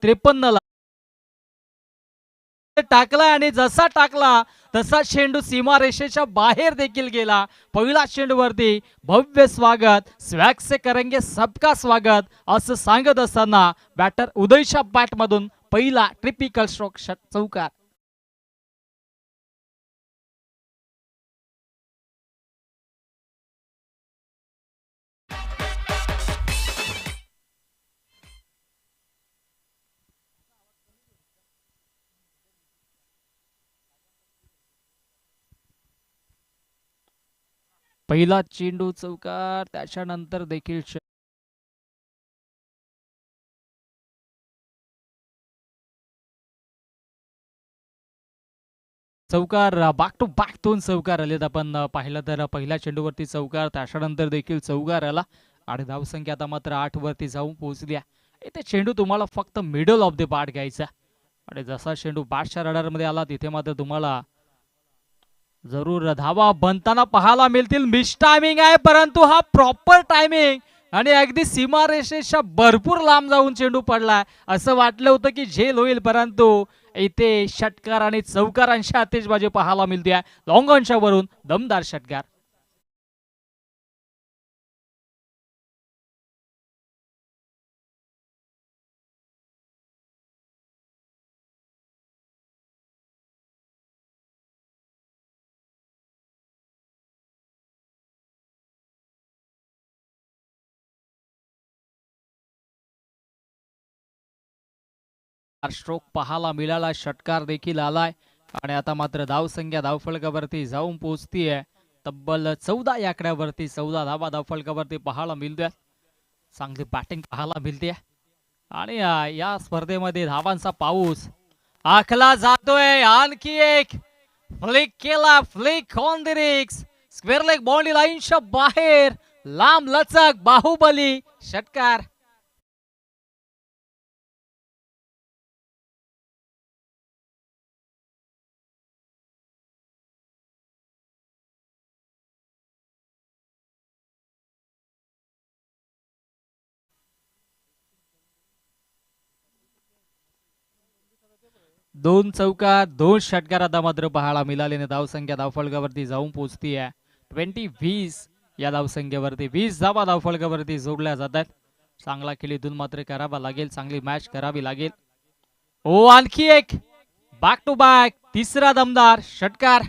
53 ला टाकला आणि जसा टाकला तसा चेंडू सीमारेषेच्या बाहेर देखील गेला. पहिला चेंडूवरती भव्य स्वागत, स्वॅग से करेंगे सबका स्वागत असं सांगत असताना बॅटर उदयच्या बॅटमधून पहिला ट्रिपिकल स्ट्रोक चौकार. पहिला चेंडू चौकार, त्याच्यानंतर देखील चौकार, बॅक टू बॅक 2 चौकार आलेत. आपण पाहिलं तर पहिल्या चेंडूवरती चौकार, त्याच्यानंतर देखील चौकार आला आणि धावसंख्या आता मात्र 8 वरती जाऊन पोहोचली आहे. इथे चेंडू तुम्हाला फक्त मिडल ऑफ द बॅट घ्यायचा आणि जसा चेंडू बॅटच्या रडारमध्ये आला तिथे मात्र तुम्हाला जरूर धावा बनताना पाहायला मिळतील. मिस टायमिंग आहे परंतु हा प्रॉपर टायमिंग आणि अगदी सीमारेषेच्या भरपूर लांब जाऊन चेंडू पडलाय. असं वाटलं होतं की झेल होईल परंतु इथे षटकार आणि चौकारांची आतिषबाजी पाहायला मिळते. लॉंग ऑनच्या वरून दमदार षटकार. स्ट्रोक पाहायला मिळाला, षटकार देखील आलाय आणि आता मात्र धावसंख्या धावफलकावरती जाऊन पोहोचतीये तब्बल 14 या आकड्यावरती. 14 धावा धावफलकावरती पाहायला मिळतोय. चांगली बॅटिंग पाहायला मिळते आणि या स्पर्धेमध्ये धावांचा पाऊस आखला जातोय. आणखी एक फ्लिक केला, फ्लिक ऑन द रिक्स, स्क्वेअर लेग बाउंड्री लाईनच्या बाहेर, लांब लचक बाहुबली षटकार. दोन चौकार, दोन षटकार आता मात्र पाहायला मिळाले. धावसंख्या धावफलकावरती जाऊन पोहोचती आहे 20 या धावसंख्येवरती. 20 धावा धावफलकावरती जोडल्या जातात. चांगला खेळ इथून मात्र करावा लागेल, चांगली मॅच करावी लागेल. ओ आणखी एक बॅक टू बॅक तिसरा दमदार षटकार.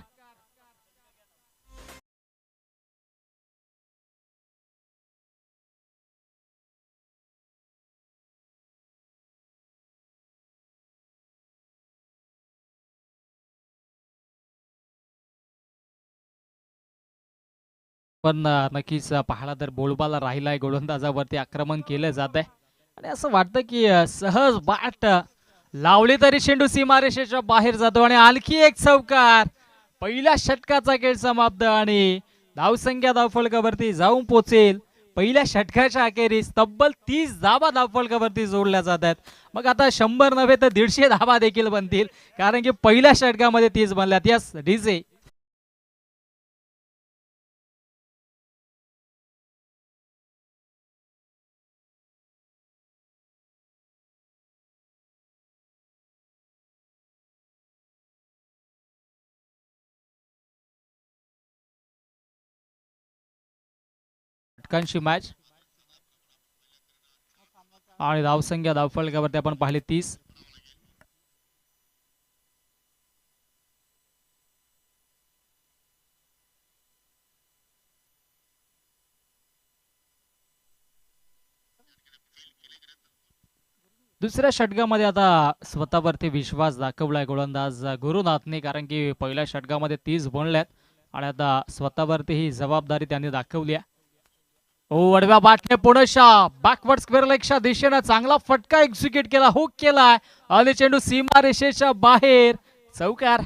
पण नक्कीच पाहायला तर बोलबाला राहिलाय. गोलंदाजावरती आक्रमण केलं जात आहे आणि असं वाटतं की सहज बॅट लावली तरी चेंडू सीमारेषेच्या बाहेर जातो आणि आणखी एक चौकार. पहिल्या षटकाचा खेळ समाप्त आणि धावसंख्या धावफलकावरती जाऊन पोहोचेल. पहिल्या षटकाच्या अखेरीस तब्बल 30 धावा धावफलकावरती जोडल्या जातात. मग आता 100 नव्हे तर 150 धावा देखील बनतील कारण की पहिल्या षटकामध्ये 30 बनल्यात. Yes DJ. षटकांची मॅच आणि धावसंख्या धावफलकावरती आपण पाहिले 30. दुसऱ्या षटकामध्ये आता स्वतःवरती विश्वास दाखवलाय गोलंदाज गुरुनाथने कारण की पहिल्या षटकामध्ये 30 बनल्यात आणि आता स्वतःवरती ही जबाबदारी त्यांनी दाखवली आहे. वडव्या बाटने पुणेशा बॅकवर्ड स्क्वेअर लेगच्या दिशेने चांगला फटका एक्झिक्यूट केला, हुक केला आणि चेंडू सीमा रेषेच्या बाहेर चौकार.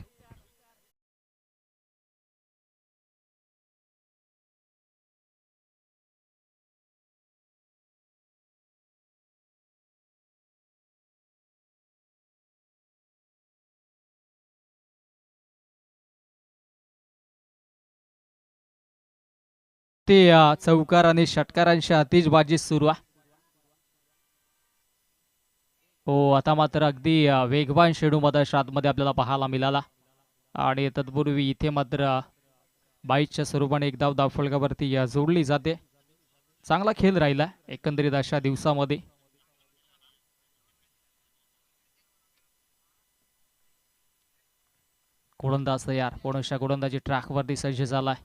ते चौकार आणि षटकारांची आतिषबाजी सुरू आहे. हो, आता मात्र अगदी वेगवान चेंडू मधाच्या आतमध्ये आपल्याला पाहायला मिळाला आणि तत्पूर्वी इथे मात्र 22च्या स्वरूपाने एक धाव धावफलकावरती जोडली जाते. चांगला खेळ राहिला एकंदरीत अशा दिवसामध्ये. गोलंदाज तयार, पुनश्च गोलंदाजी ट्रॅकवरती सज्ज झालाय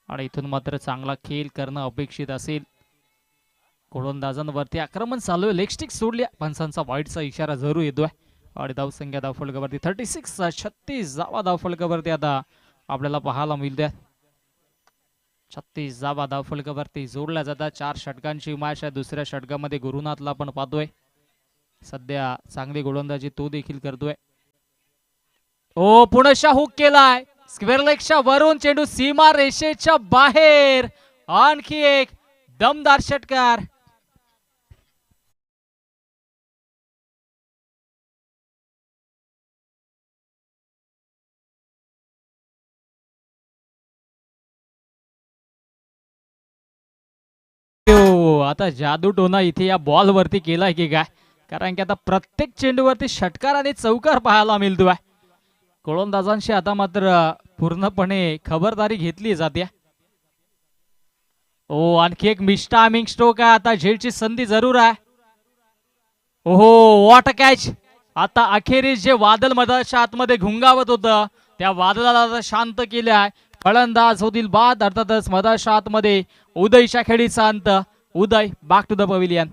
आणि इथून मात्र चांगला खेळ करणं अपेक्षित असेल. गोलंदाजांवरती आक्रमण चालू आहे, लेग स्टिक सोडल्या, पंचांचा वाईटचा इशारा जरूर येतोय आणि धावसंख्या धावफलकावरती 36 धावा धावफलकावरती आता आपल्याला पाहायला मिळते. 36 धावा धावफलकावरती जोडल्या जातात. 4 षटकांची मॅच आहे. दुसऱ्या षटकामध्ये गुरुनाथला आपण पाहतोय सध्या चांगली गोलंदाजी तो देखील करतोय. ओ पुनश्च हुक केलाय स्क्वेअर लेगच्या वरून, चेंडू सीमा रेषेच्या बाहेर, आणखी एक दमदार षटकार. आता जादू टोना इथे या बॉल वरती केलाय की काय, कारण की आता प्रत्येक चेंडूवरती षटकार आणि चौकार पाहायला मिळतोय. गोलंदाजांशी आता मात्र पूर्णपणे खबरदारी घेतली जाते. ओ आणखी एक मिस्टामिंग स्ट्रोक आहे. आता झेलची संधी जरूर आहे. ओहो वॉट कॅच. आता अखेरीस जे वादळ मधाच्या आतमध्ये घुंगावत होतं त्या वादळाला शांत केले आहे. फलंदाज होतील बाद, अर्थातच मधाच्या आतमध्ये उदयच्या खेळीचा अंत. उदय बॅक टू द पवेलियन.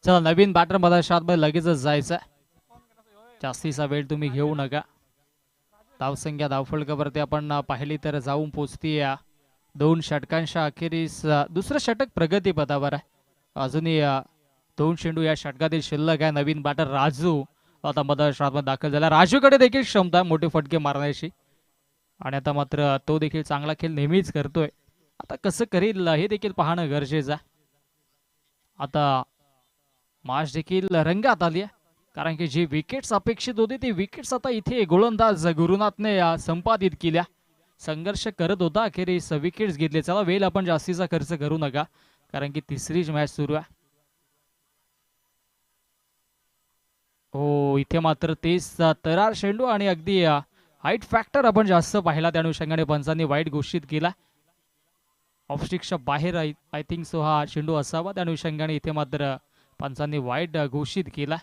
चला नवीन बॅटर मधाच्या आतमध्ये लगेचच जायचं. जास्तीचा वेळ तुम्ही घेऊ नका. धावसंख्या धावफलकावरती आपण पाहिली तर जाऊन पोचती 2 षटकांच्या अखेरीस दुसरं षटक प्रगती पदावर आहे. अजूनही 2 चेंडू या षटकातील शिल्लक आहे. नवीन बॅटर राजू आता मधाच्या आतमध्ये दाखल झाला. राजूकडे देखील क्षमता मोठे फटके मारण्याची आणि आता मात्र तो देखील चांगला खेळ नेहमीच करतोय. आता कसं करील हे देखील पाहणं गरजेचं आहे. आता मॅच देखील रंगात आली आहे, कारण की जी विकेट्स अपेक्षित होती ती विकेट्स आता इथे गोलंदाज गुरुनाथने संपादित केल्या. संघर्ष करत होता, अखेरीस विकेट्स घेतले. चला वेळ आपण जास्तीचा खर्च करू नका, कारण की तिसरीच मॅच सुरू आहे. हो इथे मात्र तेच तरार चेंडू आणि अगदी हाईट फॅक्टर आपण जास्त पाहिला, त्या अनुषंगाने पंचांनी वाईट घोषित केला. ऑफस्टिकच्या बाहेर आय थिंक सो हा चेंडू असावा, त्या अनुषंगाने इथे मात्र पंचांनी वाईट घोषित केला.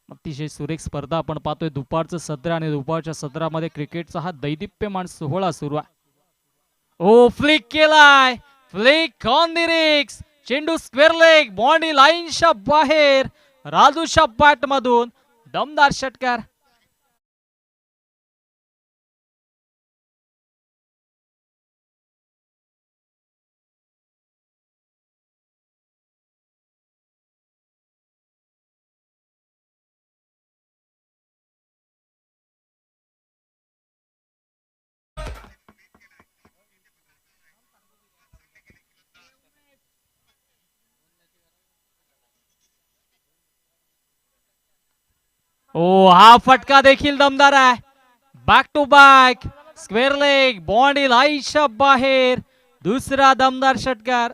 अतिशय सुरेख स्पर्धा आपण पाहतोय. दुपारचं सत्र आणि दुपारच्या सत्रामध्ये क्रिकेटचा हा दैदिप्यमान सोहळा सुरू आहे. ओ फ्लिक केलाय, फ्लिक ऑन द रिक्स, चेंडू स्क्वेअर लेग बॉन्डी लाईनच्या बाहेर, राजूच्या बॅट मधून दमदार षटकार. ओ हा फटका देखील दमदार आहे. Back to back square leg boundary लाईनच्या बाहेर, दुसरा दमदार षटकार.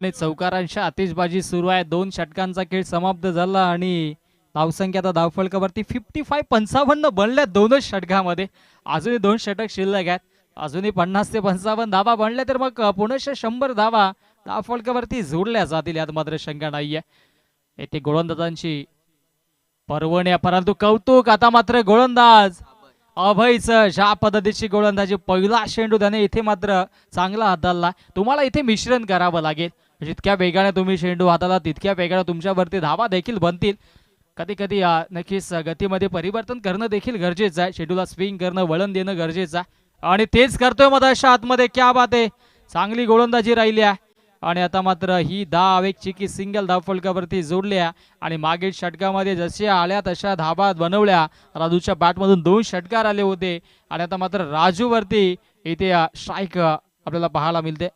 चौकारांच्या आतिषबाजी सुरू आहे. 2 षटकांचा खेळ समाप्त झाला आणि धावसंख्या आता धावफलकावरती 55 बनल्या दोनच षटकामध्ये. अजूनही 2 षटक शिल्लक आहेत. अजूनही 50 ते 55 धावा बनल्या तर मग पुनश्च 100 धावा धावफलकावरती जोडल्या जातील यात मात्र शंका नाहीये. येथे गोलंदाजांची पर्वण्या परंतु कौतुक आता मात्र गोलंदाज अभयचं ज्या पद्धतीची गोलंदाजी पहिला चेंडू त्याने इथे मात्र चांगला हाताळला. तुम्हाला इथे मिश्रण करावं लागेल. जितक्या वेगाने तुम्ही चेंडू हाताळला तितक्या वेगाने तुमच्यावरती धावा देखील बनतील. कधी कधी नक्कीच गतीमध्ये परिवर्तन करणं देखील गरजेचं आहे. चेंडूला स्विंग करणं वळण देणं गरजेचं आहे आणि तेच करतोय मधाच्या आतमध्ये. क्या बात आहे, चांगली गोलंदाजी राहिली आहे आणि आता मात्र ही धाव एक चिकी सिंगल धावफलकावरती जोडल्या आणि मागील षटकामध्ये जसे आल्या तशा धाबा बनवल्या. राजूच्या बॅटमधून 2 षटकार आले होते आणि आता मात्र राजूवरती इथे स्ट्राईक आपल्याला पाहायला मिळते.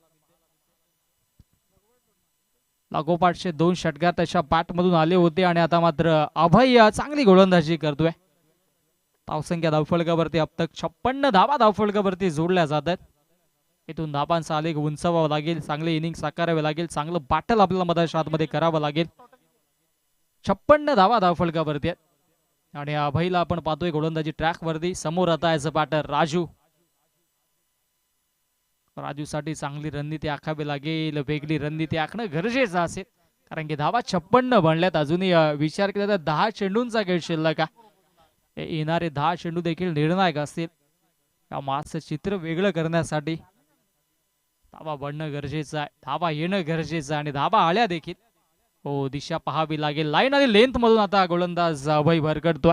लागोपाठचे 2 षटकार त्याच्या बॅटमधून आले होते आणि आता मात्र अभय चांगली गोलंदाजी करतोय. धावसंख्या धावफलकावरती अब तक 56 धावा धावफलकावरती जोडल्या जात आहेत. इथून धाबांचा आलेख उंचावावा लागेल, चांगले इनिंग साकारावे लागेल, चांगलं बॅटल आपल्याला मधाच्या आतमध्ये करावं लागेल. 56 धावा धावफलकावरती आहेत आणि अभयला आपण पाहतोय गोलंदाजी ट्रॅक वरती. समोर आता याचं बॅटर राजू. राजूसाठी चांगली रणनीती आखावी लागेल, वेगळी रणनीती आखणं गरजेचं असेल कारण की धावा 56 बनल्यात. अजूनही विचार केला तर 10 चेंडूंचा खेळ शिल्लक का येणारे 10 चेंडू देखील निर्णायक असतील. या मागचं चित्र वेगळं करण्यासाठी धावा बनणं गरजेचं आहे, धावा येणं गरजेचं आहे आणि धावा आल्या देखील. हो, दिशा पाहावी लागेल. लाईन आणि लेंथ मधून आता गोलंदाज अभय भरकटतोय.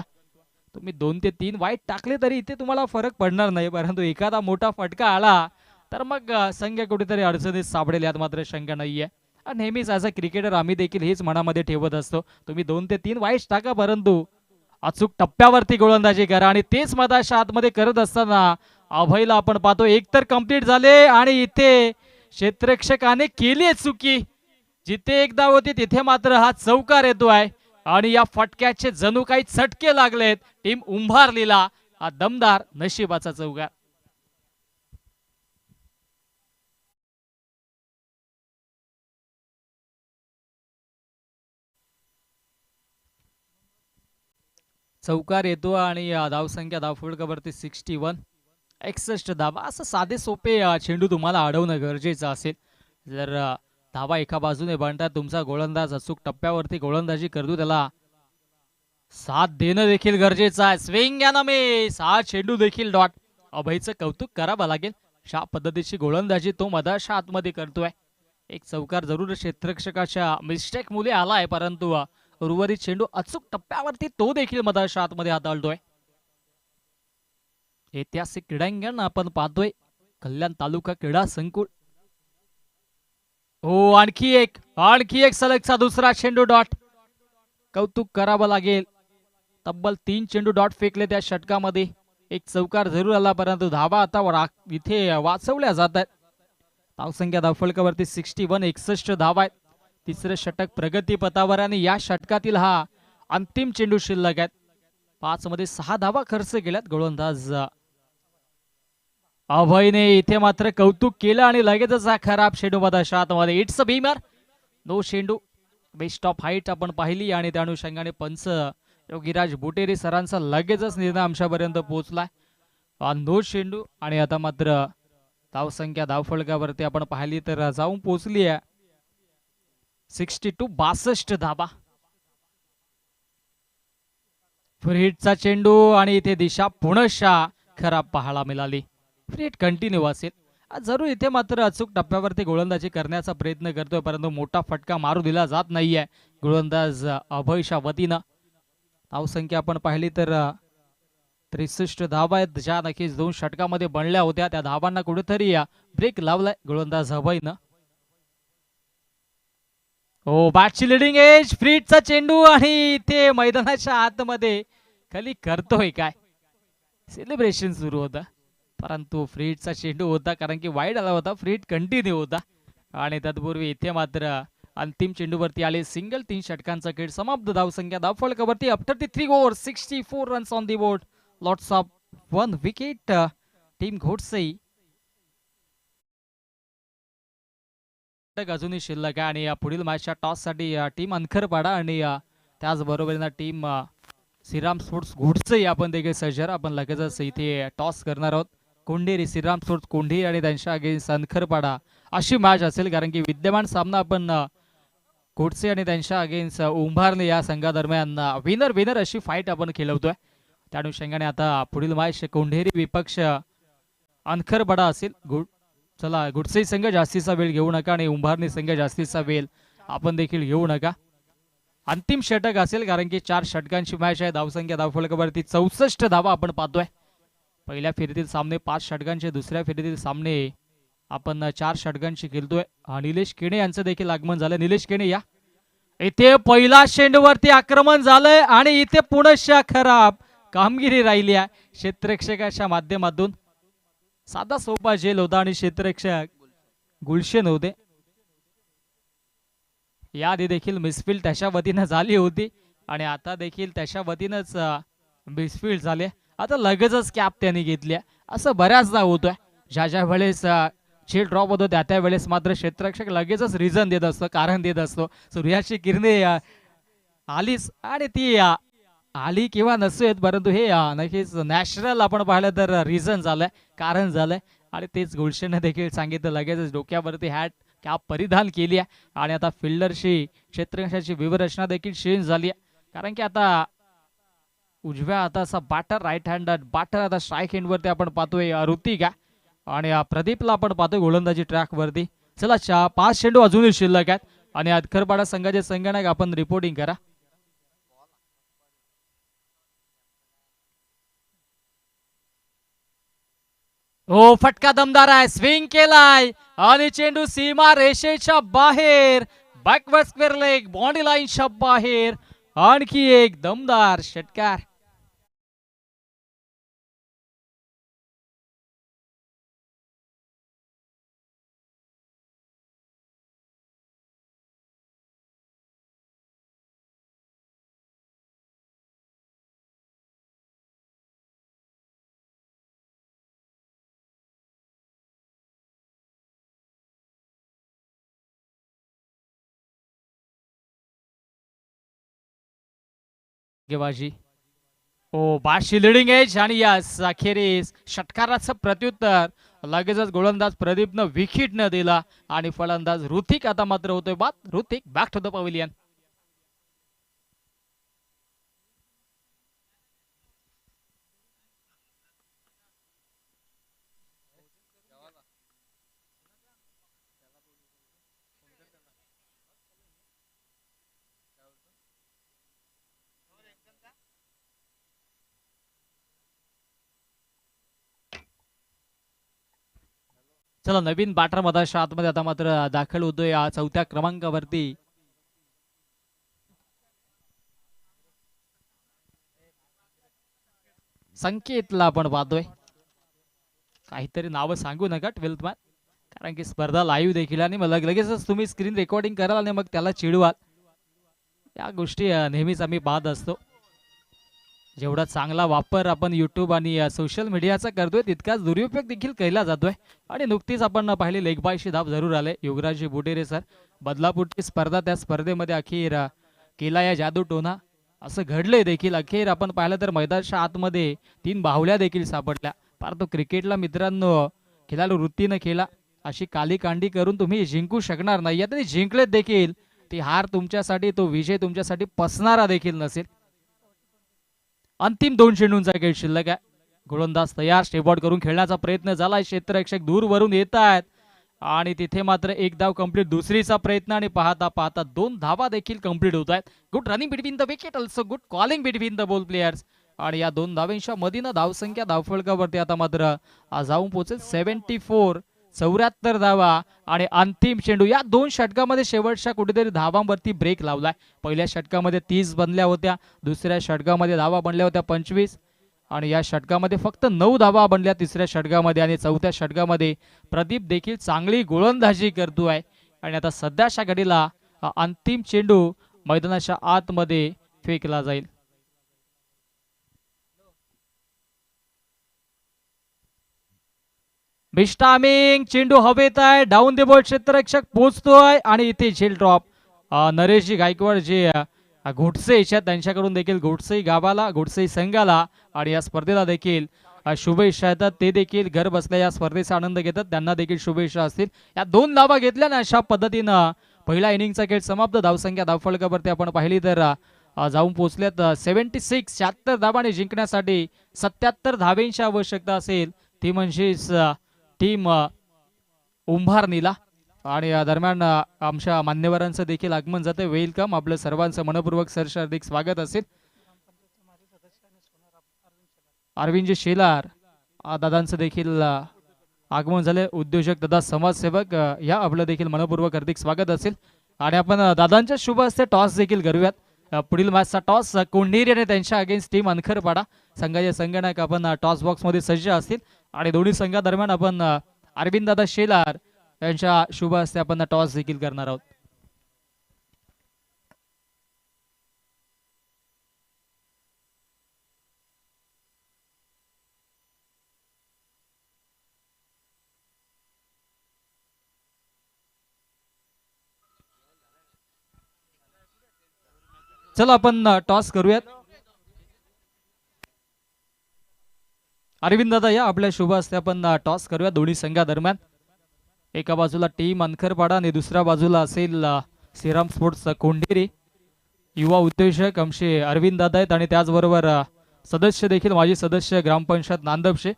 तुम्ही 2 ते 3 वाईट टाकले तरी इथे तुम्हाला फरक पडणार नाही, परंतु एखादा मोठा फटका आला तर मग संघ कुठेतरी अडचणीत सापडेल यात मात्र शंका नाहीये. नेहमीच ॲज अ क्रिकेटर आम्ही देखील हेच मनामध्ये ठेवत असतो. तुम्ही 2 ते 3 वाईट टाका परंतु अचूक टप्प्यावरती गोलंदाजी करा आणि तेच मधाच्या आतमध्ये करत असताना अभयला आपण पाहतो एकतर कंप्लीट झाले आणि इथे क्षेत्ररक्षकाने केली चुकी. जिथे एकदा होती तिथे मात्र हा चौकार येतोय आणि या फटक्याचे जणू काही चटके लागलेत. टीम उंभारलेला हा दमदार नशिबाचा चौकार. चौकार येतो आणि धावसंख्या धावफलकावरती 61, 61 धावा. असं साधे सोपे चेंडू तुम्हाला अडवणं गरजेचं असेल. जर धावा एका बाजूने बनतात, तुमचा गोलंदाज अचूक टप्प्यावरती गोलंदाजी करतो, त्याला साथ देणं देखील गरजेचं आहे. स्विंग या मिस, हा चेंडू देखील डॉट. अभयचं कौतुक करावं लागेल. अशा पद्धतीची गोलंदाजी तो मधाच्या आतमध्ये करतोय. एक चौकार जरूर क्षेत्ररक्षकाच्या मिस्टेक मुले आलाय परंतु उर्वरित चेंडू अचूक टप्प्यावरती तो देखील मधाच्या आतमध्ये हाताळतोय. ऐतिहासिक क्रीडांगण आपण पाहतोय, कल्याण तालुका क्रीडा संकुल. हो, आणखी एक सलगचा दुसरा चेंडू डॉट. कौतुक करावं लागेल. तब्बल 3 चेंडू डॉट फेकले त्या षटकामध्ये. एक चौकार जरूर आला परंतु धावा आता इथे वाचवल्या जात आहेत. धावसंख्या धावफलकावरती 61, 61 धावा आहेत. तिसरं षटक प्रगतीपथावर आणि या षटकातील हा अंतिम चेंडू शिल्लक आहेत. 5 मध्ये 6 धावा खर्च केल्यात. गोलंदाज अभयने इथे मात्र कौतुक केलं आणि लगेचच हा खराब चेंडू मधाच्या आतमध्ये. इट्स अ बीमर, नो चेंडू. बेस्ट ऑफ हाईट आपण पाहिली आणि त्या अनुषंगाने पंच योगीराज बुटेरी सरांचा लगेचच निर्णय आमच्यापर्यंत पोहोचलाय. नो चेंडू आणि आता मात्र धावसंख्या धावफलकावरती आपण पाहिली तर जाऊन पोहोचली आहे 62, 62 धावा. फ्रीटचा चेंडू आणि इथे दिशा पुनश्च खराब पाहायला मिळाली. फ्रीट कंटिन्यू असेल. जरूर इथे मात्र अचूक टप्प्यावरती गोलंदाजी करण्याचा प्रयत्न करतोय परंतु मोठा फटका मारू दिला जात नाहीये गोलंदाज अभयच्या वतीनं. धावसंख्या आपण पाहिली तर 63 धावा आहेत, ज्या नक्कीच 2 षटकामध्ये बनल्या होत्या. त्या धावांना कुठेतरी ब्रेक लावलाय गोलंदाज अभयनं. हो, बॅटची लिडिंग एज, फ्रीटचा चेंडू आणि ते मैदानाच्या आतमध्ये खाली करतोय काय सेलिब्रेशन सुरू होता परंतु फ्रीटचा चेंडू होता कारण की वाईड आला होता. फ्रीट कंटिन्यू होता आणि तत्पूर्वी इथे मात्र अंतिम चेंडूवरती आले सिंगल. 3 षटकांचा खेळ समाप्त. धावसंख्या धावफलकावरती after 3 over 64 runs on the board, lots of 1 wicket. Team घोटसई अजूनही शिल्लक आहे आणि पुढील मॅचच्या टॉस साठी टीम अनखरपाडा आणि त्याचबरोबर टीम श्रीराम स्पोर्ट्स घोटसई आपण देखील सज्जर. आपण लगेचच इथे टॉस करणार आहोत. कोंढेरी श्रीराम स्पोर्ट्स कोंढेरी आणि त्यांच्या अगेन्स्ट अनखरपाडा अशी मॅच असेल, कारण की विद्यमान सामना आपण कोटसे आणि त्यांच्या अगेन्स्ट उंभारणे या संघादरम्यान विनर विनर अशी फाईट आपण खेळवतोय. त्या अनुषंगाने आता पुढील मॅच कोंढेरी विपक्ष अनखरपाडा असेल. चला, गुडसे संघ जास्तीचा वेळ घेऊ नका आणि उंभारणी संघ जास्तीचा वेळ आपण देखील घेऊ नका. अंतिम षटक असेल, कारण की 4 षटकांची मॅच आहे. धावसंख्या धावफलकावरती 64 धावा आपण पाहतोय. पहिल्या फेरीतील सामने 5 षटकांचे, दुसऱ्या फेरीतील सामने आपण 4 षटकांची खेळतोय. निलेश केणे यांचं देखील आगमन झालं. निलेश केणे या. इथे पहिला चेंडूवरती आक्रमण झालंय आणि इथे पुनश्च खराब कामगिरी राहिली आहे क्षेत्ररक्षकाच्या माध्यमातून. साधा सोपा झेल होता आणि क्षेत्ररक्षक गुलशन होते. याआधी देखील मिसफील्ड त्याच्या वतीनं झाली होती आणि आता देखील त्याच्या वतीनंच मिसफील्ड झाले. आता लगेचच कॅप त्यांनी घेतली. असं बऱ्याचदा होतोय. ज्या वेळेस झेल ड्रॉप होतो त्या वेळेस मात्र क्षेत्ररक्षक लगेचच रिझन देत असतो, कारण देत असतो. सूर्याची किरणे आलीच आणि ती आली किंवा नसेल, परंतु हे नक्कीच नॅचरल आपण पाहिलं तर रिझन झालंय, कारण झालंय. आणि तेच गुलशनने देखील सांगितलं. लगेचच डोक्यावरती हॅट कॅप परिधान केली आहे आणि आता फिल्डरची क्षेत्ररक्षकाची व्यूहरचना देखील चेंज झाली आहे, कारण की आता उजव्या हाताचा बाटर, राईट हँड बाटर आता स्ट्राईक हँडवरती आपण पाहतोय ऋतिका आणि प्रदीपला आपण पाहतोय गोलंदाजी ट्रॅक वरती. चला, 5 चेंडू अजूनही शिल्लक आहेत आणि अनखरपाडा संघाचे संगणक आपण रिपोर्टिंग करा. हो, फटका दमदार आहे. स्विंग केलाय आणि चेंडू सीमा रेषेच्या बाहेर, बॅकवर्ड स्क्वेअर लेग, बॉडी लाईनच्या बाहेर. आणखी एक दमदार षटकार. गेबाजी ओ बाशी लिडिंग एज आणि यस अखेरीस षटकाराचं प्रत्युत्तर लगेचच गोलंदाज प्रदीपनं विकेट न दिला आणि फलंदाज ऋतिक आता मात्र होतोय बाद. Hrithik back to the pavilion. चला, नवीन बॅटर मधाच्या आतमध्ये आता मात्र दाखल होतोय 4थ्या क्रमांकावरती. संकेतला आपण पाहतोय. काहीतरी नावं सांगू नका 12th मॅन, कारण की स्पर्धा लाईव्ह देखील आणि मला लगेचच तुम्ही स्क्रीन रेकॉर्डिंग कराल आणि मग त्याला चिडवाल. या गोष्टी नेहमीच आम्ही पाहत असतो. जेवढा चांगला वापर आपण यूट्यूब आणि सोशल मीडियाचा करतोय, तितकाच दुरुपयोग देखील केला जातोय. आणि नुकतीच आपण पाहिली लेगबायची धाव जरूर आले युवराज बुटेरे सर. बदलापूरची स्पर्धा, त्या स्पर्धेमध्ये अखेर केला या जादू टोना. असं घडलंय देखील. अखेर आपण पाहिलं तर मैदानाच्या आतमध्ये 3 बाहुल्या देखील सापडल्या. फार तो क्रिकेटला मित्रांनो खेळाडू वृत्तीनं खेळा. अशी काली कांडी करून तुम्ही जिंकू शकणार नाही. आता जिंकलेत देखील, ती हार तुमच्यासाठी, तो विजय तुमच्यासाठी पसणारा देखील नसेल. अंतिम 2 चेंडूंचा खेळ शिल्लक आहे. गोलंदाज तयार, स्टेपआउट करून खेळण्याचा प्रयत्न झालाय. क्षेत्ररक्षक दूरवरून येत आहेत आणि तिथे मात्र एक धाव कंप्लीट. दुसरीचा प्रयत्न आणि पाहता पाहता 2 धावा देखील कंप्लीट होत आहेत. Good running between the wicket, also good calling between the ball players. आणि या 2 धावांच्या मधीनं धावसंख्या धावफलकावरती आता मात्र जाऊन पोहोचेल 74, 74 धावा. आणि अंतिम चेंडू या 2 षटकामध्ये शेवटच्या कुठेतरी धावांवरती ब्रेक लावलाय. पहिल्या षटकामध्ये 30 बनल्या होत्या, दुसऱ्या षटकामध्ये धावा बनल्या होत्या 25 आणि या षटकामध्ये फक्त 9 धावा बनल्या तिसऱ्या षटकामध्ये. आणि 4थ्या षटकामध्ये प्रदीप देखील चांगली गोलंदाजी करतोय. आणि आता सध्याच्या घडीला अंतिम चेंडू मैदानाच्या आतमध्ये फेकला जाईल. बिस्टामिंग चेंडू हवेत आहे. डाऊन द बॉल क्षेत्ररक्षक पोहोचतोय आणि इथे झेल ड्रॉप. नरेशजी गायकवाड जे घोटसे त्यांच्याकडून देखील घोटसे गावाला, घोटसे संघाला आणि या स्पर्धेला देखील शुभेच्छा येतात ते देखील घर बसल्या या स्पर्धेचा आनंद घेतात, त्यांना देखील शुभेच्छा असतील. या 2 धावा घेतल्या अशा पद्धतीनं पहिला इनिंगचा खेळ समाप्त. धावसंख्या धावफलकावरती आपण पाहिली तर जाऊन पोहोचल्यात 76. 76 धावांनी जिंकण्यासाठी 77 धावेंची आवश्यकता असेल, ती म्हणजेच टीम उंभारनीला. आणि या दरम्यान आमच्या मान्यवरांचं देखील आगमन जाते. वेलकम, आपलं सर्वांचं मनपूर्वक सरस हार्दिक स्वागत असेल. अरविंदजी शेलार दादांचं देखील आगमन झाले. उद्योजक दादा, समाजसेवक, या आपलं देखील मनपूर्वक हार्दिक स्वागत असेल. आणि आपण दादांच्या शुभ हस्ते टॉस देखील करूयात. पुढील मॅचचा टॉस कोंढेरी आणि त्यांच्या अगेन्स्ट टीम अनखरपाडा संघाचे संगणक आपण टॉस बॉक्स मध्ये सज्ज असतील. आणि दोन्ही संघादरम्यान आपण अरविंद दादा शेलार यांच्या शुभ हस्ते आपण टॉस देखील करणार आहोत. चला आपण टॉस करूयात. अरविंद दादा या आपल्या शुभ हस्ते आपण टॉस करूया दोन्ही संघादरम्यान. एका बाजूला टीम अनखरपाडा आणि दुसऱ्या बाजूला असेल श्रीराम स्पोर्ट्स कोंढेरी. युवा उद्योजक आमचे अरविंद दादा आहेत आणि त्याचबरोबर सदस्य देखील माजी सदस्य ग्रामपंचायत नांदपशे.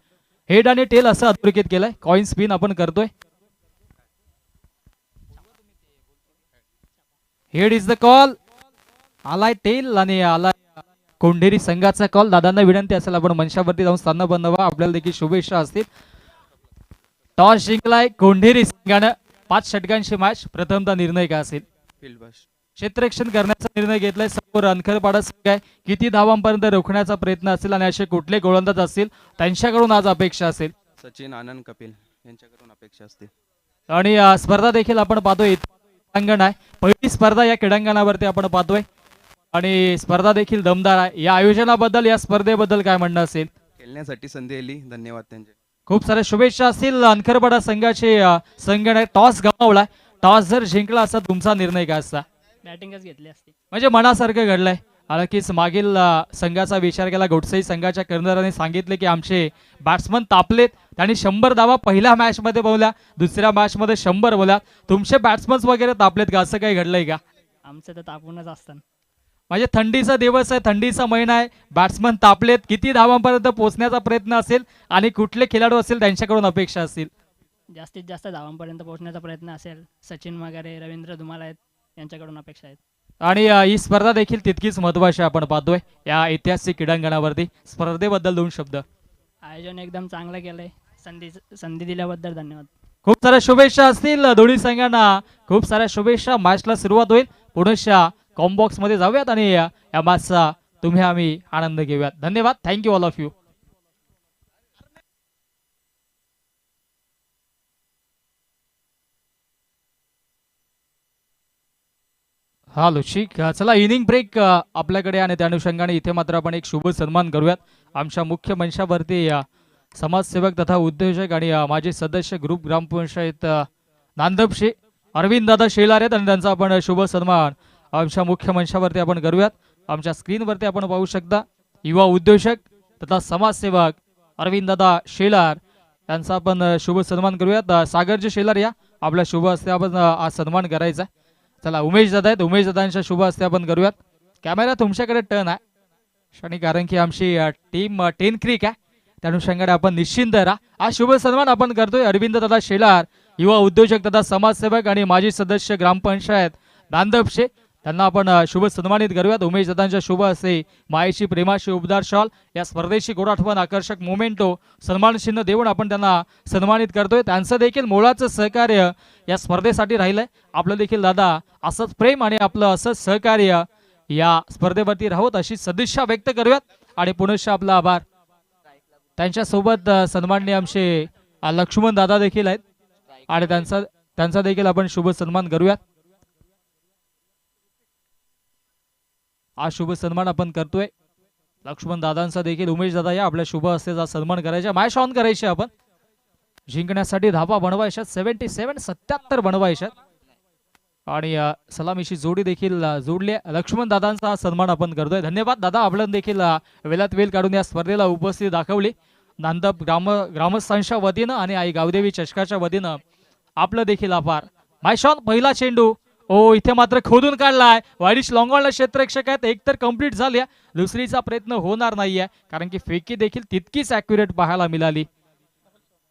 हेड आणि टेल असं अधोरेखित केलंय. कॉइन स्पिन आपण करतोय. Head is the call. आलाय टेल आणि आलाय कोंढेरी संघाचा कॉल. दादांना विनंती असेल आपण मंचावरती जाऊन स्थान बनवा, आपल्याला देखील शुभेच्छा असतील. टॉस जिंकलाय कोंढेरी संघानं. 5 षटकांची मॅच. प्रथमतः निर्णय काय असेल? क्षेत्ररक्षण करण्याचा निर्णय घेतलाय. समोर अनखरपाडा संघ आहे. किती धावांपर्यंत रोखण्याचा प्रयत्न असेल आणि असे कुठले गोलंदाज असतील त्यांच्याकडून आज अपेक्षा असेल? सचिन, आनंद, कपिल यांच्याकडून अपेक्षा असते. आणि स्पर्धा देखील आपण पाहतोय. क्रीडांगण आहे. पहिली स्पर्धा या क्रीडांगणावरती आपण पाहतोय आणि स्पर्धा देखील दमदार आहे. या आयोजनाबद्दल, या स्पर्धेबद्दल काय म्हणणं असेल? खेळण्यासाठी संधी दिली, धन्यवाद त्यांचे. खूप साऱ्या शुभेच्छा असतील. अनखरपाडा संघाचे संघाने टॉस गमावलाय. टॉस जर जिंकला असता तुमचा निर्णय काय असता? बॅटिंगच घेतली असती. म्हणजे मनासारखं घडलंय. नक्कीच मागील संघाचा विचार केला. गोडसाई संघाच्या कर्णधाराने सांगितले की आमचे बॅट्समन तापलेत. त्यांनी 100 धावा पहिल्या मॅच मध्ये बोलल्या, दुसऱ्या मॅच मध्ये 100 बोलल्या. तुमचे बॅट्समन वगैरे तापलेत का? असं काही घडलंय का? आमचं तर तापूनच असतं. म्हणजे थंडीचा दिवस आहे, थंडीचा महिना आहे, बॅट्समन तापलेत. किती धावांपर्यंत पोहोचण्याचा प्रयत्न असेल आणि कुठले खेळाडू असेल त्यांच्याकडून अपेक्षा असतील? जास्तीत जास्त धावांपर्यंत पोहोचण्याचा प्रयत्न असेल. सचिन वगैरे, रवींद्र धुमाल आहेत, यांच्याकडून अपेक्षा आहेत. आणि ही स्पर्धा देखील तितकीच महत्वाची आपण पाहतोय या ऐतिहासिक क्रीडांगणावरती. स्पर्धेबद्दल 2 शब्द. आयोजन एकदम चांगलं केलंय. संधी दिल्याबद्दल धन्यवाद. खूप साऱ्या शुभेच्छा असतील दोन्ही संघांना. खूप साऱ्या शुभेच्छा. मॅचला सुरुवात होईल. पुढच्या कॉम्बॉक्स मध्ये जाऊयात आणि या मॅचचा तुम्ही आम्ही आनंद घेऊयात. धन्यवाद. Thank you all of you. हा लुचिक. चला इनिंग ब्रेक आपल्याकडे आणि त्या अनुषंगाने इथे मात्र आपण एक शुभ सन्मान करूयात. आमच्या मुख्य मंचावरती समाजसेवक तथा उद्योजक आणि माजी सदस्य ग्रुप ग्रामपंचायत नांदपशे अरविंद दादा शेलार आहेत आणि त्यांचा आपण शुभ सन्मान आमच्या मुख्य मंचावरती आपण करूयात. आमच्या स्क्रीनवरती आपण पाहू शकता युवा उद्योजक तथा समाजसेवक अरविंद दादा शेलार यांचा आपण शुभ सन्मान करूयात. सागरजी शेलार या आपल्या शुभ हस्ते आपण आज सन्मान करायचा. चला उमेश दादा आहेत. उमेश दादांच्या शुभ हस्ते आपण करूयात. कॅमेरा तुमच्याकडे टर्न आहे आणि कारण की आमची टीम 10 क्रिक आहे त्या अनुषंगाने आपण निश्चिंत राहा. हा शुभ सन्मान आपण करतोय अरविंद दादा शेलार, युवा उद्योजक तथा समाजसेवक आणि माजी सदस्य ग्रामपंचायत नांदपशे. त्यांना आपण शुभ सन्मानित करूयात. उमेश दादांच्या शुभ हस्ते मायेची प्रेमाची उबदार शॉल, या स्पर्धेची गोड आठवण, आकर्षक मोमेंटो, सन्मान चिन्ह देऊन आपण त्यांना सन्मानित करतोय. त्यांचं देखील मोलाचं सहकार्य या स्पर्धेसाठी राहिलंय. आपलं देखील दादा असंच प्रेम आणि आपलं असंच सहकार्य या स्पर्धेवरती राहोत अशी सदिच्छा व्यक्त करूयात. आणि पुनश्च आपला आभार. त्यांच्यासोबत सन्माननीय आमचे लक्ष्मण दादा देखील आहेत आणि त्यांचा देखील आपण शुभ सन्मान करूयात. हा शुभ सन्मान आपण करतोय लक्ष्मण दादांचा देखील. उमेश दादा या आपल्या शुभ हस्तेचा सन्मान करायचा. मॅच ऑन करायची आपण. जिंकण्यासाठी धावा बनवायच्या 77 बनवायच्या आणि सलामीची जोडी देखील जोडली. लक्ष्मण दादांचा सन्मान आपण करतोय. धन्यवाद दादा. आपण देखील वेळात वेळ काढून या स्पर्धेला उपस्थिती दाखवली नांदप ग्रामस्थांच्या वतीनं आणि आई गावदेवी चषकाच्या वतीनं आपलं देखील आभार. मायशॉन पहिला चेंडू इथे मात्र खोदून काढलाय. वाईडिश लॉंगॉनला क्षेत्ररक्षक आहेत, एक तर कंप्लीट झाली, दुसरीचा प्रयत्न होणार नाहीये कारण की फेकी देखील तितकीच ॲक्युरेट पाहायला मिळाली.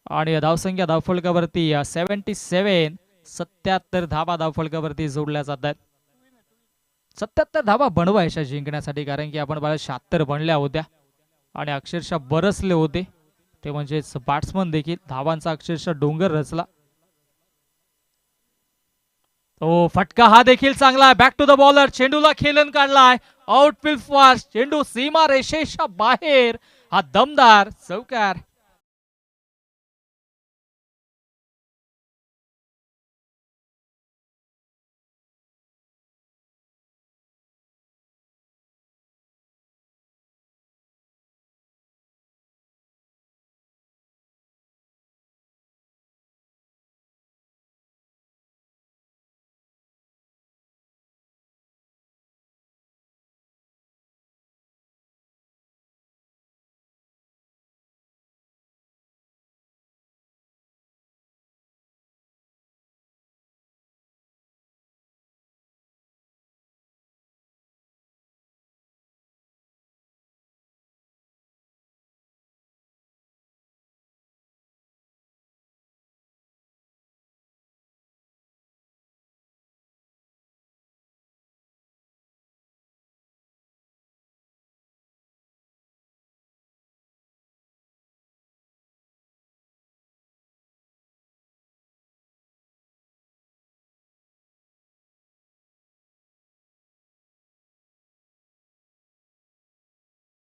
आणि धावसंख्या धावफलकावरती 77 धावा धावफलकावरती जोडल्या जात आहेत. 77 धावा बनवायच्या जिंकण्यासाठी, कारण की आपण 76 बनल्या होत्या आणि अक्षरशः बरसले होते ते, म्हणजेच बॅट्समन देखील धावांचा अक्षरशः डोंगर रचला. फटका हा देखील चांगला. बॅक टू द बॉलर, चेंडूला खेळून काढलाय. आउटफील्ड फास्ट चेंडू सीमा रेषेच्या बाहेर, हा दमदार चौकार.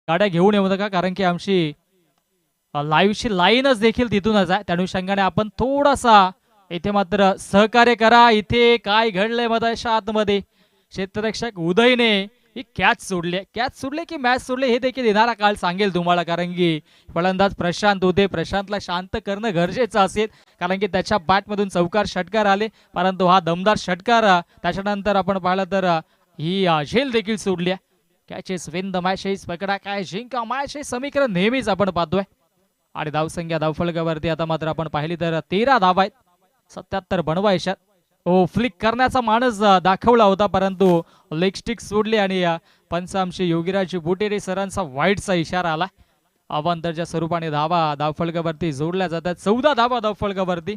गाड्या घेऊन येऊ नका, कारण की आमची लाईव्हची लाईनच देखील तिथूनच आहे. त्या अनुषंगाने आपण थोडासा इथे मात्र सहकार्य करा. इथे काय घडलंय मधाच्या आतमध्ये, क्षेत्ररक्षक उदयने ही कॅच सोडले की मॅच सोडले हे देखील येणारा काळ सांगेल तुम्हाला, कारण की फलंदाज प्रशांत होते. प्रशांतला शांत करणं गरजेचं असेल, कारण की त्याच्या बॅटमधून चौकार षटकार आले, परंतु हा दमदार षटकार त्याच्यानंतर आपण पाहिलं तर ही झेल देखील सोडली. कॅचेस विन द मॅचेस, पकडा काय जिंका मॅच, हे समीकरण नेहमीच आपण पाहतोय. आणि धावसंख्या धावफलकावरती आता मात्र आपण पाहिली तर 13 धावा आहेत, 77 बनवायच्यात. फ्लिक करण्याचा मानस दाखवला होता, परंतु लेग स्टिक सोडली आणि पंच आमचे योगीराज बुटेरे सरांचा वाईटचा इशारा आला. अवांतरच्या स्वरूपाने धावा धावफलकावरती जोडल्या जातात. 14 धावा धावफलकावरती.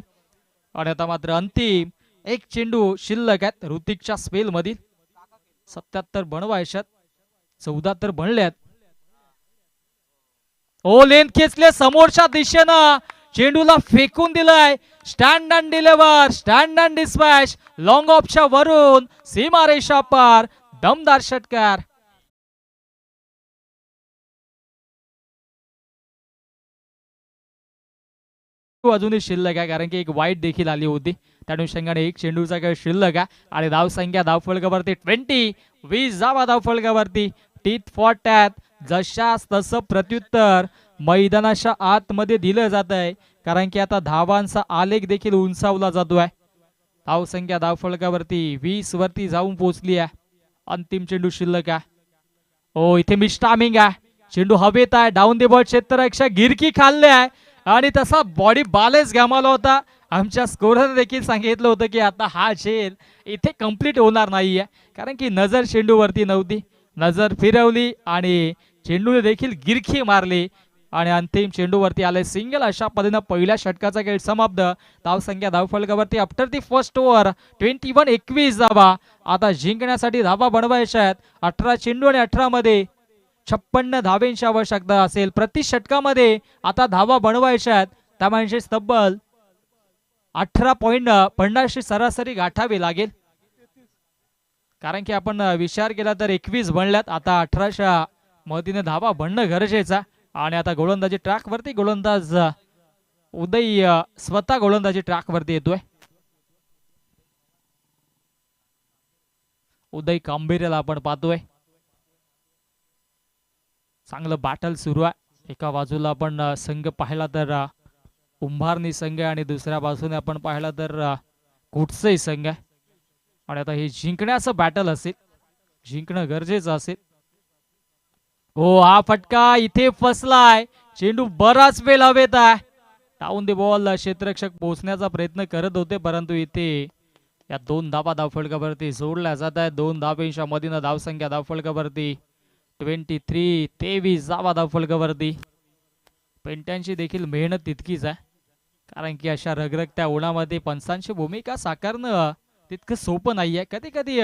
आणि आता मात्र अंतिम एक चेंडू शिल्लक आहेत ऋतिकच्या स्पेल मधील. 77 बनवायच्यात, 14 तर बनल्यात. लेन खेचले समोरच्या दिशेनं, चेंडूला फेकून दिलाय. Stand and deliver, stand and dispatch, long ऑफच्या वरून सीमारेषा पार, दमदार षटकार. अजूनही शिल्लक आहे, कारण की एक वाईट देखील आली होती. त्या अनुषंगाने एक चेंडूचा खेळ शिल्लक आहे. आणि धावसंख्या धावफलकावरती 20 धावा धावफलकावरती. टीथ फॉर टॅथ, जशास तसं प्रत्युत्तर मैदानाच्या आतमध्ये दिलं जात आहे, कारण की आता धावांचा आलेख देखील उंचावला जातोय. धावसंख्या धावफलकावरती 20 वरती जाऊन पोहोचली आहे. अंतिम चेंडू शिल्लक आहे. इथे मिस टायमिंग आहे, चेंडू हवेत आहे. डाऊन द बॉल क्षेत्ररक्षक गिरकी खाल्ले आहे आणि तसा बॉडी बॅलन्स गमावला होता. आमच्या स्कोररने देखील सांगितलं होतं की आता हा झेल इथे कंप्लीट होणार नाहीये, कारण की नजर चेंडूवरती नव्हती. नजर फिरवली आणि चेंडूने देखील गिरकी मारली आणि अंतिम चेंडूवरती आले सिंगल. अशा पद्धतीने पहिल्या षटकाचा खेळ समाप्त. धावसंख्या धावफलकावरती आफ्टर दी फर्स्ट ओव्हर 21 धावा. आता जिंकण्यासाठी धावा बनवायच्या आहेत. 18 चेंडू आणि 18 मध्ये 56 धावेंची आवश्यकता असेल. प्रति षटकामध्ये आता धावा बनवायच्या आहेत, त्या म्हणजे तब्बल 18.50 सरासरी गाठावी लागेल, कारण की आपण विचार केला तर 21 बनल्यात. आता 18च्या मदतीने धावा बनणं गरजेचं. आणि आता गोलंदाजी ट्रॅक वरती गोलंदाज उदय स्वतः गोलंदाजी ट्रॅक वरती येतोय. उदय कांबेरेला आपण पाहतोय. चांगलं बॅटल सुरू आहे. एका बाजूला आपण संघ पाहिला तर उंभारणी संघ आणि दुसऱ्या बाजूने आपण पाहिला तर कुटसई संघ आहे. आणि आता हे जिंकण्याचं बॅटल असेल, जिंकणं गरजेचं असेल. हा फटका इथे फसलाय. चेंडू बराच वेळ हवेत आहे. डाऊन द बॉल क्षेत्ररक्षक पोहोचण्याचा प्रयत्न करत होते, परंतु इथे या 2 धावा धावफलकावरती जोडल्या जात आहेत. 2 धावेच्या मधीनं धावसंख्या धावफलकावरती 23 धावा धावफलकावरती. पेंट्यांची देखील मेहनत तितकीच आहे, कारण की अशा रगरगत्या उन्हामध्ये पंचांची भूमिका साकारणं तितकं सोपं नाहीये. कधी कधी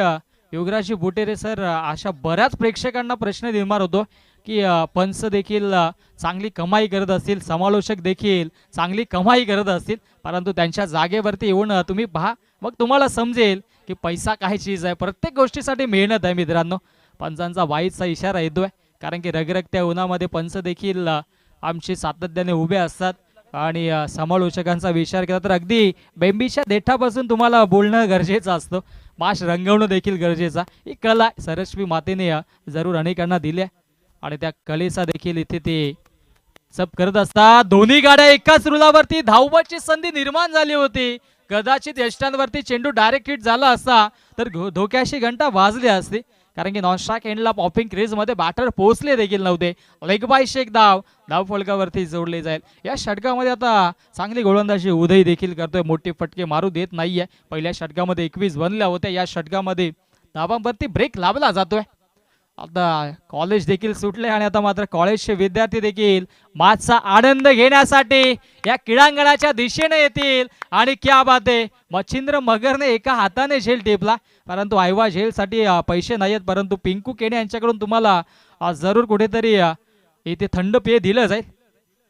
योगराजी बुटेरे सर, अशा बऱ्याच प्रेक्षकांना प्रश्न निर्माण होतो की पंच देखील चांगली कमाई करत असतील, समालोचक देखील चांगली कमाई करत असतील, परंतु त्यांच्या जागेवरती येऊन तुम्ही पहा, मग तुम्हाला समजेल की पैसा काय चीज आहे. प्रत्येक गोष्टीसाठी मेहनत आहे मित्रांनो. पंचांचा वाईटचा इशारा येतोय, कारण की रगरगत्या उन्हामध्ये पंच देखील आमचे सातत्याने उभे असतात आणि समालोचकांचा विचार केला तर अगदी बेंबीच्या देठापासून तुम्हाला बोलणं गरजेचं असतं, माश रंगवणं देखील गरजेचं. ही कला सरस्वी मातेने जरूर अनेकांना दिल्या आणि त्या कलेचा देखील इथे ते जप करत असतात. दोन्ही गाड्या एकाच रुलावरती धावण्याची संधी निर्माण झाली होती. कदाचित यष्टांवरती चेंडू डायरेक्ट हिट झाला असता तर धोक्याशी घंटा वाजली असते, कारण की नॉनस्ट्राक एंडला पॉपिंग क्रेज मध्ये बॅटर पोहोचले देखील नव्हते. लेग बाय शेक धाव फलकावरती जोडले जाईल. या षटकामध्ये आता चांगली गोलंदाजी उदय देखील करतोय, मोठे फटके मारू देत नाहीये. पहिल्या षटकामध्ये 21 बनल्या होत्या, या षटकामध्ये धावांवरती ब्रेक लावला जातोय. आता कॉलेज देखील सुटले आणि आता मात्र कॉलेजचे विद्यार्थी देखील मॅचचा आनंद घेण्यासाठी या क्रीडांगणाच्या दिशेने येतील. आणि क्या बात आहे, मच्छिंद्र मगरने एका हाताने झेल टेपला, परंतु आयवा झेलसाठी पैसे नाहीत, परंतु पिंकू केने यांच्याकडून तुम्हाला जरूर कुठेतरी इथे थंड पेय दिलं जाईल,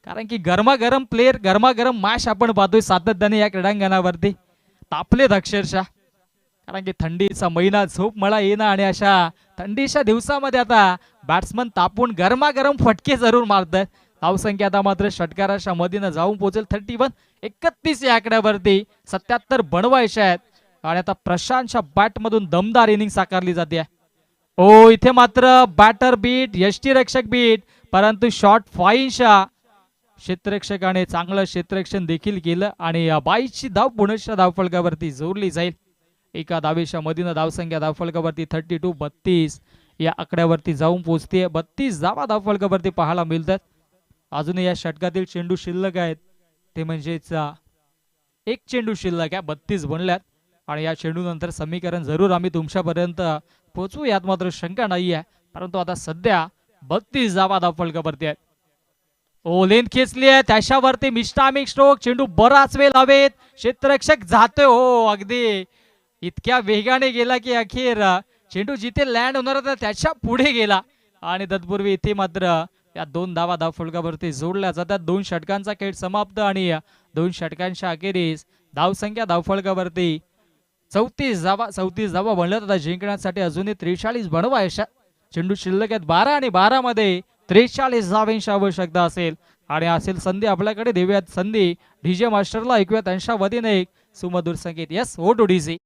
कारण की गरमागरम प्लेयर, गरमागरम मॅच आपण पाहतोय सातत्याने या क्रीडांगणावरती. तापलेत अक्षरशः, कारण की थंडीचा महिना, झोप मला येणं आणि अशा थंडीच्या दिवसामध्ये आता बॅट्समन तापून गरमागरम फटके जरूर मारतात. धावसंख्या आता मात्र षटकाराच्या मधीनं जाऊन पोहोचेल 31 या आकड्यावरती. 77 बनवायच्या आहेत आणि आता प्रशांतच्या बॅटमधून दमदार इनिंग साकारली जाते. ओ, इथे मात्र बॅटर बीट, यष्टीरक्षक बीट, परंतु शॉर्ट फाईनच्या क्षेत्ररक्षकाने चांगलं क्षेत्ररक्षण देखील केलं आणि 22ची धाव पुण्याच्या धावफलकावरती जोडली जाईल. एका धावेच्या मधीनं धावसंख्या धावफलकावरती 32 या आकड्यावरती जाऊन पोहोचते. 32 धावा धावफलकावरती पाहायला मिळतात. अजूनही या षटकातील चेंडू शिल्लक आहेत, ते म्हणजेच एक चेंडू शिल्लक आहे. 32 बनल्यात आणि या चेंडू नंतर समीकरण जरूर आम्ही तुमच्यापर्यंत पोहोचू, यात मात्र शंका नाही आहे. परंतु आता सध्या 32 धावा धावफलकावरती आहेत. ओ, लेन खेचली आहे, त्याच्यावरती मिस्टामिक स्ट्रोक, चेंडू बराच वेळ हवेत, क्षेत्ररक्षक जातोय. हो, अगदी इतक्या वेगाने गेला की अखेर चेंडू जिथे लँड होणार होता त्याच्या पुढे गेला आणि तत्पूर्वी इथे मात्र या 2 धावा धावफलकावरती जोडल्या जातात. 2 षटकांचा खेळ समाप्त आणि 2 षटकांच्या अखेरीस धावसंख्या धावफलकावरती 34 धावा बनल्यात. आता जिंकण्यासाठी अजूनही 43 बनवायच्या. चेंडू शिल्लक आहेत 12 आणि 12 मध्ये 43 धावांची आवश्यकता असेल आणि असेल संधी आपल्याकडे. देऊयात संधी डीजे मास्टरला, ऐकूया त्यांच्या वतीने एक सुमधुर संगीत. Yes, oh to DJ.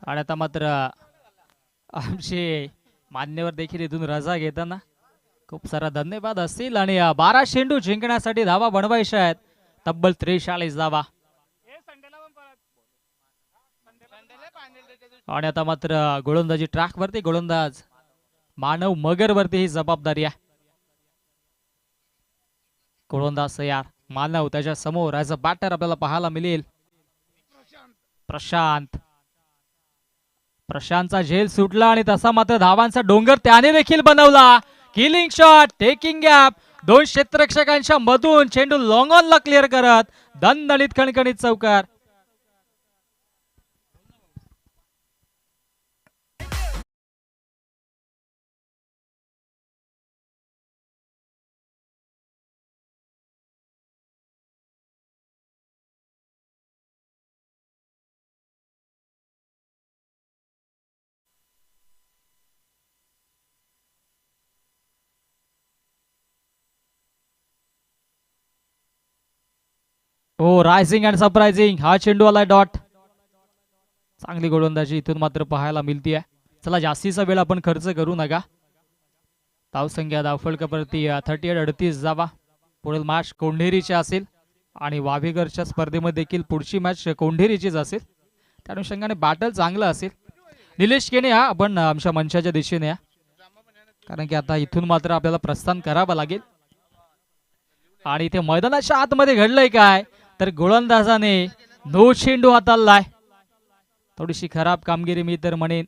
आणि आता मात्र आमचे मान्यवर देखील इथून रजा घेताना खूप सारा धन्यवाद असतील. आणि 12 चेंडू जिंकण्यासाठी धावा बनवायच्या आहेत, तब्बल 43 धावा. आणि आता मात्र गोलंदाजी ट्रॅक वरती गोलंदाज मानव मगर वरती ही जबाबदारी आहे. गोलंदाज तयार, मानव त्याच्या समोर ॲज अ बॅटर आपल्याला पाहायला मिळेल प्रशांतचा झेल सुटला आणि तसा मात्र धावांचा डोंगर त्याने देखील बनवला. किलिंग शॉट, टेकिंग गॅप, 2 क्षेत्ररक्षकांच्या मधून चेंडू लॉंग ऑनला क्लिअर करत दणदणीत खणखणीत चौकार. हो, रायझिंग अँड सरप्रायझिंग हा चेंडू आलाय डॉट. चांगली गोलंदाजी इथून मात्र पाहायला मिळते. चला जास्तीचा वेळ आपण खर्च करू नका. धावसंख्या धावफलकावरती 38 जावा. पुढील मॅच कोंढेरीची असेल आणि वावेघरच्या स्पर्धेमध्ये देखील पुढची मॅच कोंढेरीचीच असेल. त्या अनुषंगाने बॅटल चांगलं असेल. निलेश केने या आपण आमच्या मंचाच्या दिशेने या, कारण की आता इथून मात्र आपल्याला प्रस्थान करावं लागेल. आणि इथे मैदानाच्या आतमध्ये घडलंय काय तर गोलंदाजाने नो चेंडू हाताळलाय. थोडीशी खराब कामगिरी मी तर म्हणेन.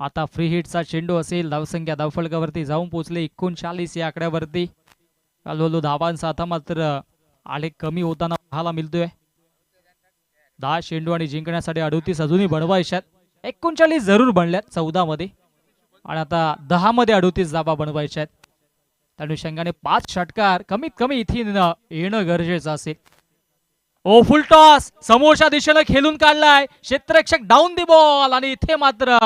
आता फ्री हिटचा चेंडू असेल. धावसंख्या धावफलकावरती जाऊन पोहोचले 39 या आकड्यावरती. हळूहळू धावांचा आता मात्र आलेख कमी होताना पाहायला मिळतोय. 10 चेंडू आणि जिंकण्यासाठी 38 अजूनही बनवायच्यात. 39 जरूर बनल्यात 14 मध्ये आणि आता 10 मध्ये 38 धावा बनवायच्या आहेत. त्या अनुषंगाने 5 षटकार कमीत कमी इथे येणं गरजेचं असेल. ओ फुल टॉस समोरच्या दिशेनं खेळून काढलाय. क्षेत्ररक्षक डाऊन दी बॉल आणि इथे मात्र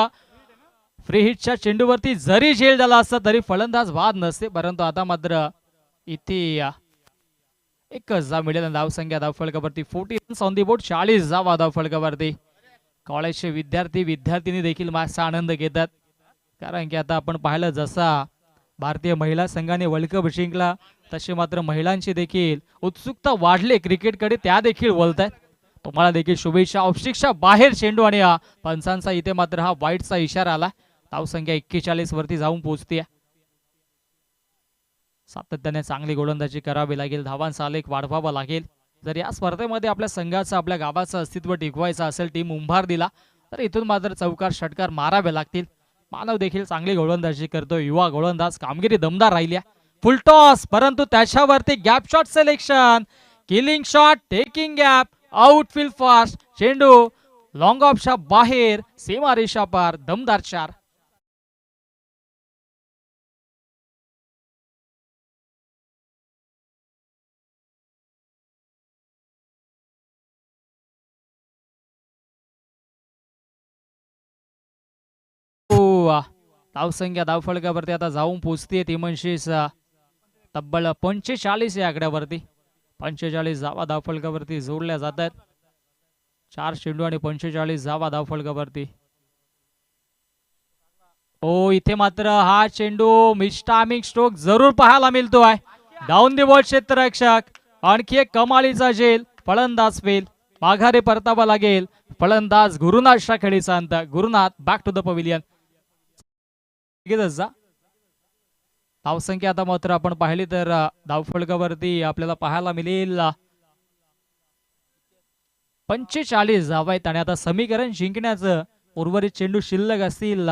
फ्री हिटच्या चेंडूवरती जरी झेल झाला असता तरी फलंदाज बाद नसते. परंतु आता मात्र इथे एकच जा मिळेल. धावसंख्या धावफलकावरती 40 रन्स ऑन दी बोर्ड. 40 धावा धावफलकावरती. कॉलेजचे विद्यार्थी देखील मॅचचा आनंद घेतात, कारण की आता आपण पाहिलं जसा भारतीय महिला संघाने वर्ल्ड कप जिंकला तसे मात्र महिलांची देखील उत्सुकता वाढले क्रिकेटकडे. त्या देखील वळत आहेत. तुम्हाला देखील शुभेच्छा. ऑफस्टिकच्या बाहेर चेंडू आणि पंचांचा इथे मात्र हा वाईटचा इशारा आला. धावसंख्या 41 वरती जाऊन पोहोचते. सातत्याने चांगली गोलंदाजी करावी लागेल. धावांचा आलेख वाढवावा लागेल. जर या स्पर्धेमध्ये आपल्या संघाचं आपल्या गावाचं अस्तित्व टिकवायचं असेल, टीम उंभार दिला तर इथून मात्र चौकार षटकार मारावे लागतील. मानव देखील चांगली गोलंदाजी करतो. युवा गोलंदाज कामगिरी दमदार राहिल्या. फुल टॉस परंतु त्याच्यावरती gap shot selection. Killing shot taking gap outfield fast. चेंडू लॉंग ऑफच्या बाहेर सीमा रेषा पार. दमदार 4. धावसंख्या धावफलकावरती आता जाऊन पोहोचते तिमनशीस तब्बल 45 या आकड्यावरती. 45 धावा धावफलकावरती जोडल्या जात आहेत. 4 चेंडू आणि 45 धावा धावफलकावरती. हो इथे मात्र हा चेंडू मिस्टामिंग स्ट्रोक जरूर पाहायला मिळतोय. डाऊन दी बॉल क्षेत्ररक्षक. आणखी एक कमालीचा झेल. फलंदाज फेल. माघारी परतावा लागेल. फलंदाज गुरुनाथच्या खेळीचा अंत. Gurunath back to the pavilion. धावसंख्या आता मात्र आपण पाहिली तर धावफलकावरती आपल्याला पाहायला मिळेल 45 धावा आहेत. आणि आता समीकरण जिंकण्याचं उर्वरित चेंडू शिल्लक असतील.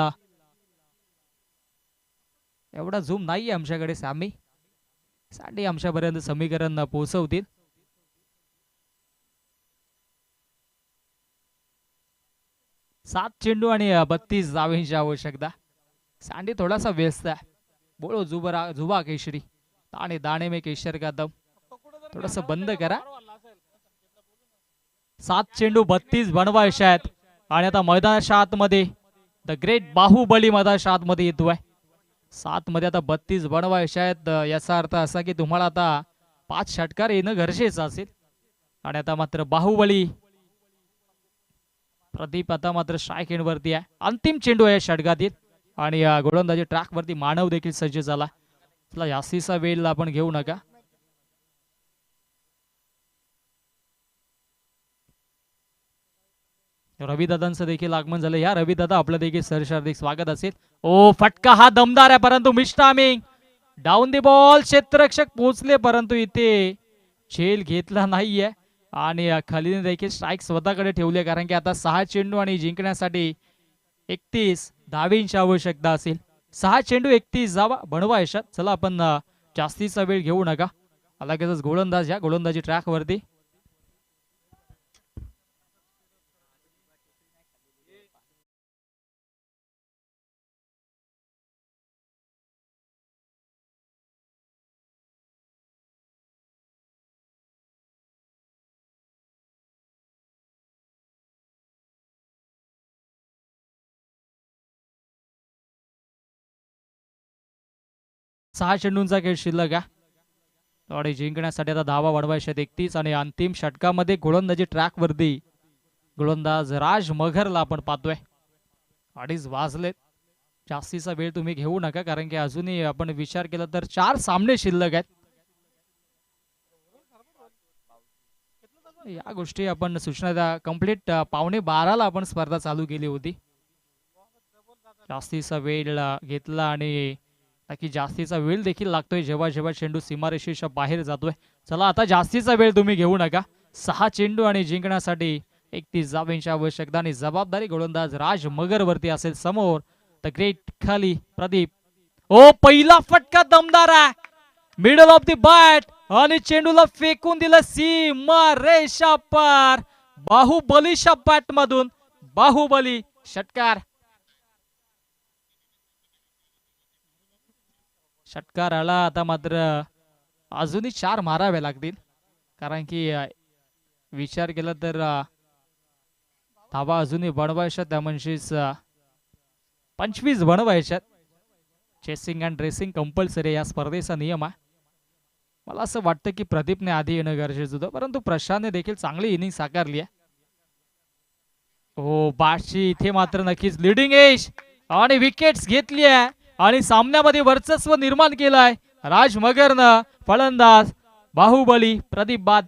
एवढा झूम नाहीये आमच्याकडे. सँडी आमच्यापर्यंत समीकरण पोहोचवतील. सात चेंडू आणि 32 धावांची आवश्यकता. सँडी थोडासा व्यस्त आहे. बोलो जुबा केशरी दाणे दाणे में केशर का दम. थोडस बंद करा. 7 चेंडू 32 बनवायचे आहेत. आणि आता मैदानाच्या आतमध्ये द ग्रेट बाहुबली मैदानाच्या आतमध्ये येतोय. 7 मध्ये आता 32 बनवायचे आहेत. याचा अर्थ असा की तुम्हाला आता 5 षटकार येणं गरजेचं असेल. आणि आता मात्र बाहुबली प्रदीप आता मात्र स्ट्राईक एंड वरती आहे. अंतिम चेंडू आहे षटकातील. आणि गोलंदाजी ट्रॅक वरती मानव देखील सज्ज झाला. त्याला जास्तीचा वेळ आपण घेऊ नका. रविदादांचं देखील आगमन झालं. या रविदादा आपलं देखील सरशार्दिक स्वागत असेल. ओ फटका हा दमदार आहे परंतु मिस्टामिंग. Down the ball. क्षेत्ररक्षक पोहोचले परंतु इथे झेल घेतला नाहीये. आणि खालीने देखील स्ट्राईक स्वतःकडे ठेवले, कारण की आता 6 चेंडू आणि जिंकण्यासाठी 31 धावींची आवश्यकता असेल. 6 चेंडू 31 धावा बनवायच्या. चला आपण जास्तीचा वेळ घेऊ नका. लगेचच गोलंदाज या गोलंदाजी ट्रॅक वरती. सहा चेंडूंचा खेळ शिल्लक आहे. आणि जिंकण्यासाठी आता धावा वाढवायच्या 31 आणि अंतिम षटकामध्ये गोलंदाजी ट्रॅकवरती गोलंदाज राज मगरला आपण पाहतोय. अडीच वाजलेत. जास्तीचा वेळ तुम्ही घेऊ नका कारण की अजूनही आपण विचार केला तर 4 सामने शिल्लक आहेत. या गोष्टी आपण सूचना द्या. कंप्लीट 11:15 आपण स्पर्धा चालू केली होती. जास्तीचा वेळ घेतला आणि नक्की जास्तीचा वेळ देखील लागतोय जेव्हा जेव्हा चेंडू सीमारेषेच्या बाहेर जातोय. चला आता जास्तीचा वेळ तुम्ही घेऊ नका. 6 चेंडू आणि जिंकण्यासाठी 31 धावांची आवश्यकता आणि जबाबदारी गोलंदाज राज मगर वरती असेल. समोर द ग्रेट खाली प्रदीप. ओ पहिला फटका दमदार आहे. मिडल ऑफ द बॅट आणि चेंडूला फेकून दिलं सीमा रेषा पार. बाहुबलीच्या बॅट मधून बाहुबली षटकार. षटकार आला. आता मात्र अजूनही 4 मारावे लागतील कारण की विचार केला तर धावा अजूनही बनवायच्या त्या म्हणजेच 25 बनवायच्यात. चेसिंग अँड ड्रेसिंग कंपल्सरी या स्पर्धेचा नियम आहे. मला असं वाटतं की प्रदीपने आधी येणं गरजेचं होतं परंतु प्रशांतने देखील चांगली इनिंग साकारली आहे. हो बाटची इथे मात्र नक्कीच लिडिंग एज आणि विकेट्स घेतली आहे आणि सामन्यामध्ये वर्चस्व निर्माण केलंय राज मगरनं. फलंदाज बाहुबली प्रदीप बाद.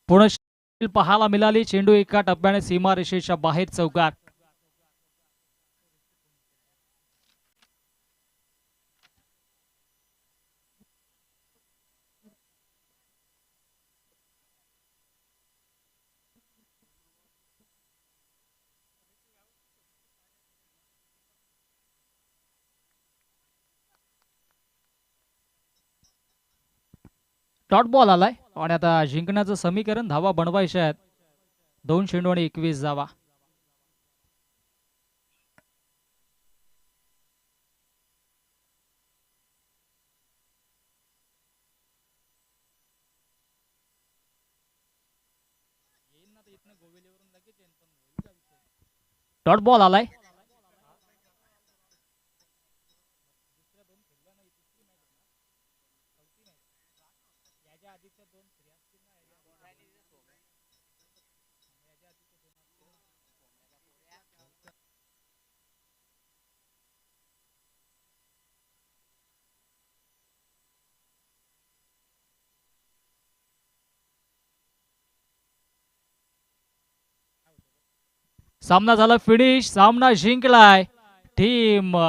पुणे पाहायला मिळाली. चेंडू एका टप्प्याने सीमारेषेच्या बाहेर चौकार. डॉट बॉल आलाय आणि आता जिंकण्याचं समीकरण धावा बनवायच्या आहेत. 2 चेंडू आणि 21 धावा. डॉट बॉल आलाय. सामना झाला फिनिश. सामना जिंकलाय टीम